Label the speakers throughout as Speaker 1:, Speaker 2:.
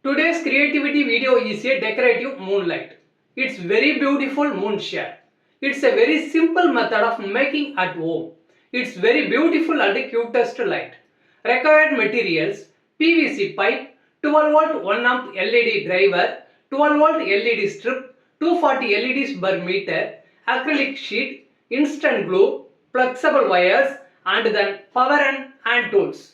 Speaker 1: Today's creativity video is a decorative moonlight. It's very beautiful moon shade. It's a very simple method of making at home. It's very beautiful and cutest light. Required materials: PVC pipe, 12 volt 1 amp LED driver, 12 volt LED strip, 240 LEDs per meter, acrylic sheet, instant glue, flexible wires, and then power and hand tools.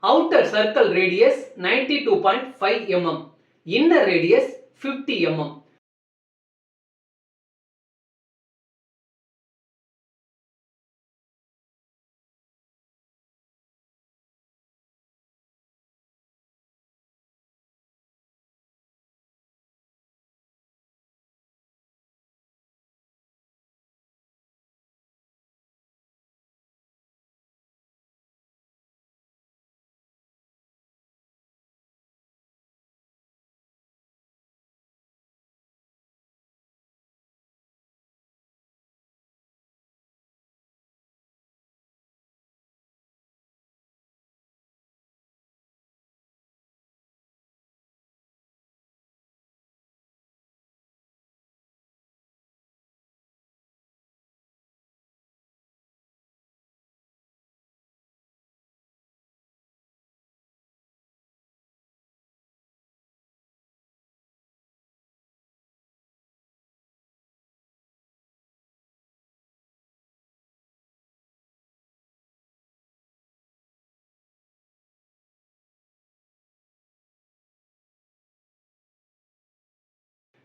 Speaker 1: Outer circle radius 92.5 mm. Inner radius 50 mm.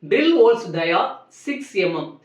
Speaker 1: Drill holes dia 6 mm.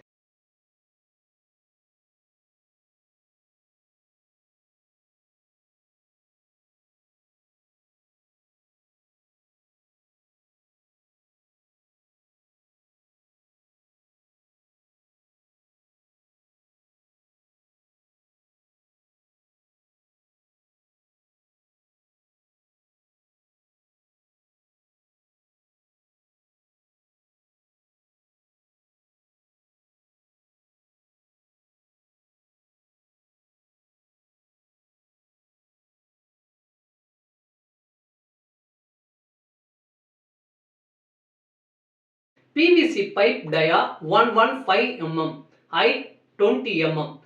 Speaker 1: PVC pipe dia 115 mm. Height 20 mm.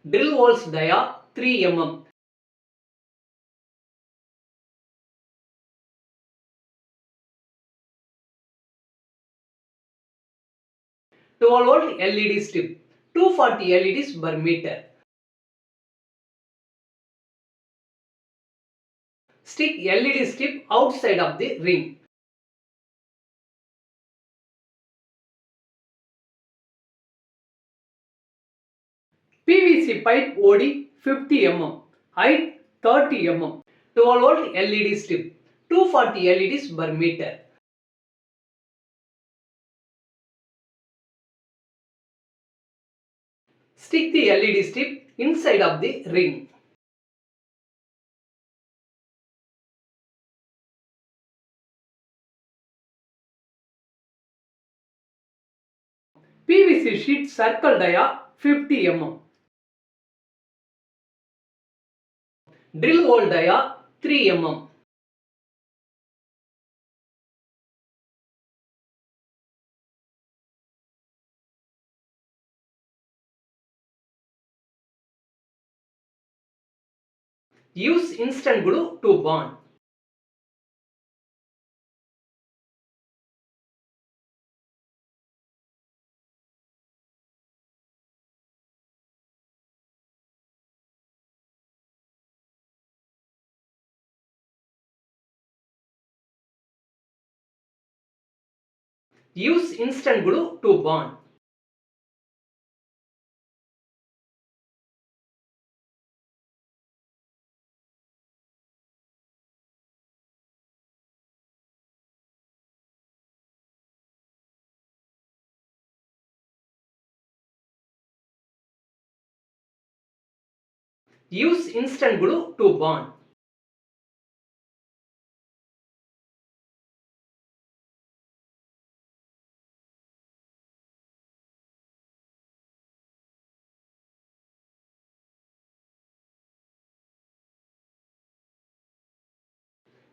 Speaker 1: Drill holes dia 3 mm. Twelve volt LED strip, 240 LEDs per meter. Stick LED strip outside of the ring. PVC pipe OD 50 mm. Height 30 mm. 12 volt LED strip, 240 LEDs per meter. Stick the LED strip inside of the ring. PVC sheet circle dia 50 mm. Drill hole dia 3 mm. Use instant glue to bond. Use instant glue to bond. Use instant glue to bond.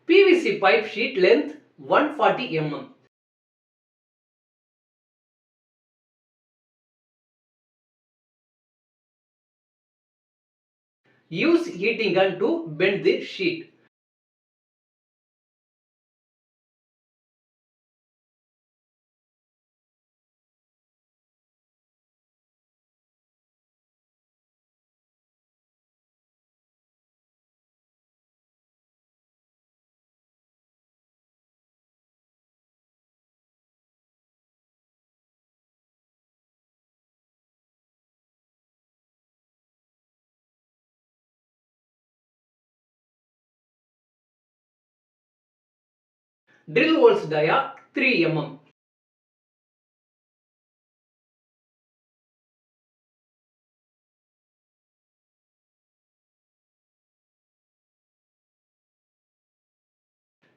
Speaker 1: PVC pipe sheet length 140 mm. Use heating gun to bend the sheet. Drill holes dia 3 mm.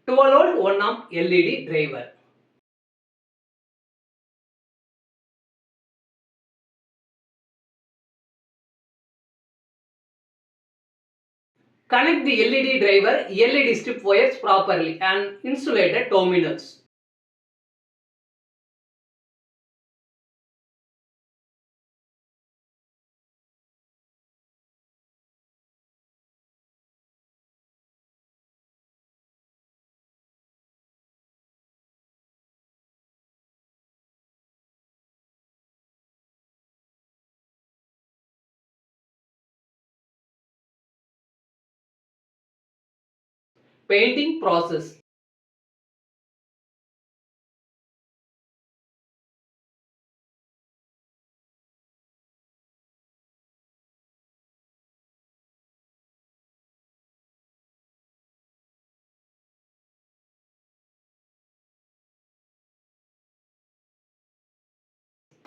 Speaker 1: To allowed 1 amp LED driver. Connect the LED driver LED strip wires properly and insulated terminals. Painting process.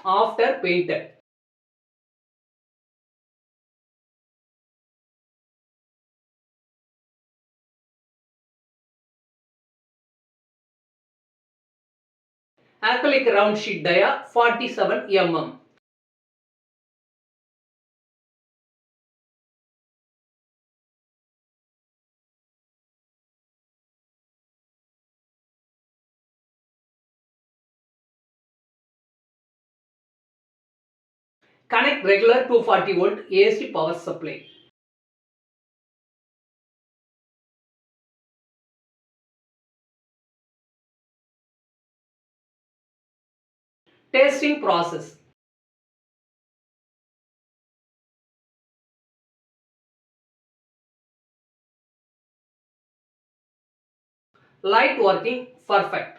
Speaker 1: After painted. Acrylic round sheet dia 47 mm. Connect regular 240 volt AC power supply. Testing process. Light working perfect.